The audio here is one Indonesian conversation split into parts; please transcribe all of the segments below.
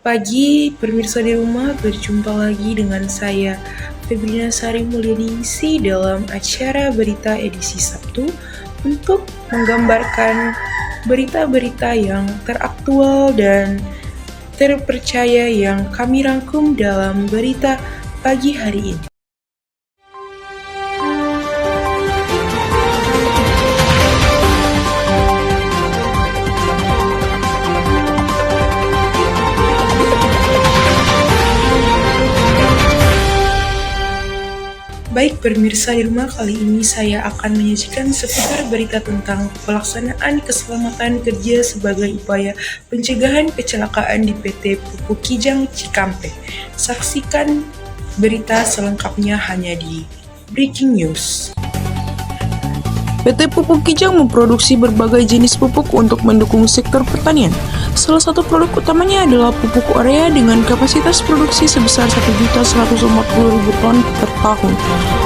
pagi, pemirsa di rumah, berjumpa lagi dengan saya, Febrina Sari Mulyaningsih dalam acara Berita edisi Sabtu untuk menggambarkan berita-berita yang teraktual dan terpercaya yang kami rangkum dalam berita pagi hari ini. Baik pemirsa di rumah, kali ini saya akan menyajikan seputar berita tentang pelaksanaan keselamatan kerja sebagai upaya pencegahan kecelakaan di PT Pupuk Kijang Cikampek. Saksikan berita selengkapnya hanya di Breaking News. PT Pupuk Kijang memproduksi berbagai jenis pupuk untuk mendukung sektor pertanian. Salah satu produk utamanya adalah pupuk urea dengan kapasitas produksi sebesar 1.140.000 ton per tahun.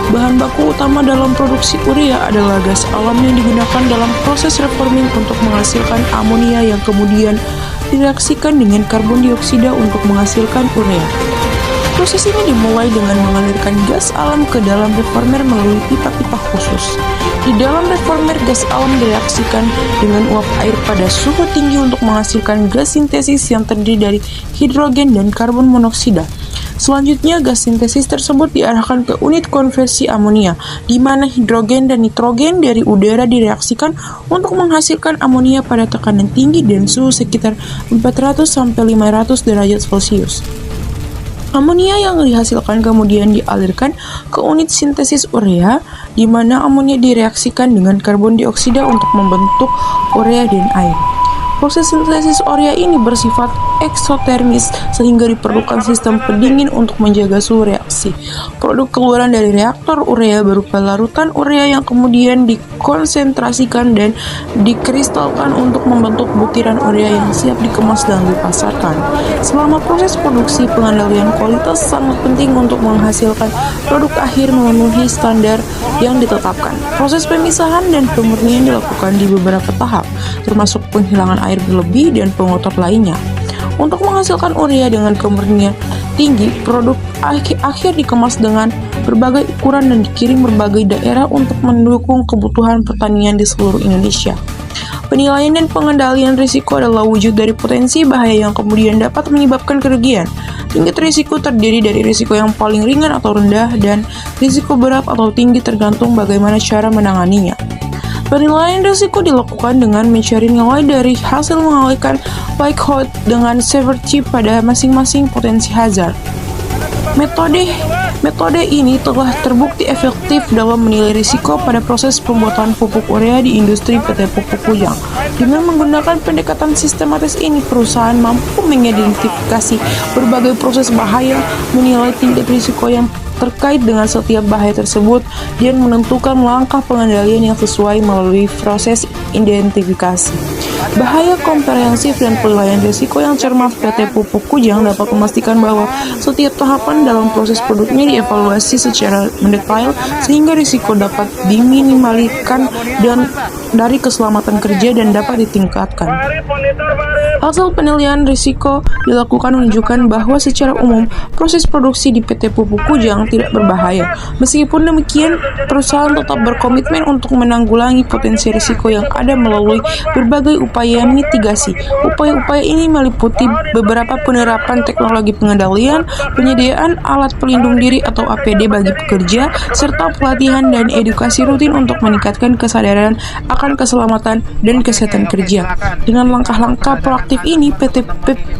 Bahan baku utama dalam produksi urea adalah gas alam yang digunakan dalam proses reforming untuk menghasilkan amonia yang kemudian direaksikan dengan karbon dioksida untuk menghasilkan urea. Proses ini dimulai dengan mengalirkan gas alam ke dalam reformer melalui pipa-pipa khusus. Di dalam reformer, gas alam direaksikan dengan uap air pada suhu tinggi untuk menghasilkan gas sintesis yang terdiri dari hidrogen dan karbon monoksida. Selanjutnya, gas sintesis tersebut diarahkan ke unit konversi amonia, di mana hidrogen dan nitrogen dari udara direaksikan untuk menghasilkan amonia pada tekanan tinggi dan suhu sekitar 400-500 derajat Celcius. Amonia yang dihasilkan kemudian dialirkan ke unit sintesis urea, di mana amonia direaksikan dengan karbon dioksida untuk membentuk urea dan air. Proses sintesis urea ini bersifat eksotermis sehingga diperlukan sistem pendingin untuk menjaga suhu reaksi. Produk keluaran dari reaktor urea berupa larutan urea yang kemudian dikonsentrasikan dan dikristalkan untuk membentuk butiran urea yang siap dikemas dan dipasarkan. Selama proses produksi, pengendalian kualitas sangat penting untuk menghasilkan produk akhir memenuhi standar yang ditetapkan. Proses pemisahan dan pemurnian dilakukan di beberapa tahap, termasuk penghilangan air berlebih dan pengotor lainnya. Untuk menghasilkan urea dengan kemurnian tinggi, produk akhir dikemas dengan berbagai ukuran dan dikirim berbagai daerah untuk mendukung kebutuhan pertanian di seluruh Indonesia. Penilaian dan pengendalian risiko adalah wujud dari potensi bahaya yang kemudian dapat menyebabkan kerugian. Tingkat risiko terdiri dari risiko yang paling ringan atau rendah dan risiko berat atau tinggi tergantung bagaimana cara menanganinya. Penilaian risiko dilakukan dengan mencari nilai dari hasil mengawalkan likelihood dengan severity pada masing-masing potensi hazard. Metode ini telah terbukti efektif dalam menilai risiko pada proses pembuatan pupuk urea di industri PT Pupuk Kijang. Dengan menggunakan pendekatan sistematis ini, perusahaan mampu mengidentifikasi berbagai proses bahaya, menilai tingkat risiko yang terkait dengan setiap bahaya tersebut, dan menentukan langkah pengendalian yang sesuai melalui proses identifikasi. Bahaya komprehensif dan penilaian risiko yang cermat PT Pupuk Kijang dapat memastikan bahwa setiap tahapan dalam proses produknya dievaluasi secara mendetail sehingga risiko dapat diminimalkan dan dari keselamatan kerja dan dapat ditingkatkan. Hasil penilaian risiko dilakukan menunjukkan bahwa secara umum proses produksi di PT Pupuk Kijang tidak berbahaya. Meskipun demikian, perusahaan tetap berkomitmen untuk menanggulangi potensi risiko yang ada melalui berbagai upaya mitigasi. Upaya-upaya ini meliputi beberapa penerapan teknologi pengendalian, penyediaan alat pelindung diri atau APD bagi pekerja, serta pelatihan dan edukasi rutin untuk meningkatkan kesadaran akan keselamatan dan kesehatan kerja. Dengan langkah-langkah proaktif ini, PT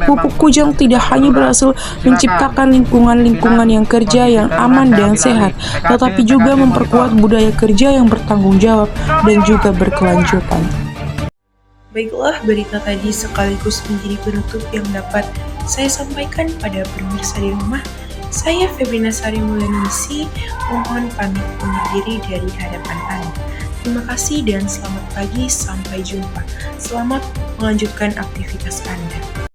Pupuk Kijang tidak hanya berhasil menciptakan lingkungan yang kerja yang aman dan sehat, tetapi juga memperkuat budaya kerja yang bertanggung jawab dan juga berkelanjutan. Baiklah, berita tadi sekaligus menjadi penutup yang dapat saya sampaikan pada pemirsa di rumah. Saya Febrina Sari Mulyaningsih, mohon pamit undur diri dari hadapan Anda. Terima kasih dan selamat pagi, sampai jumpa. Selamat melanjutkan aktivitas Anda.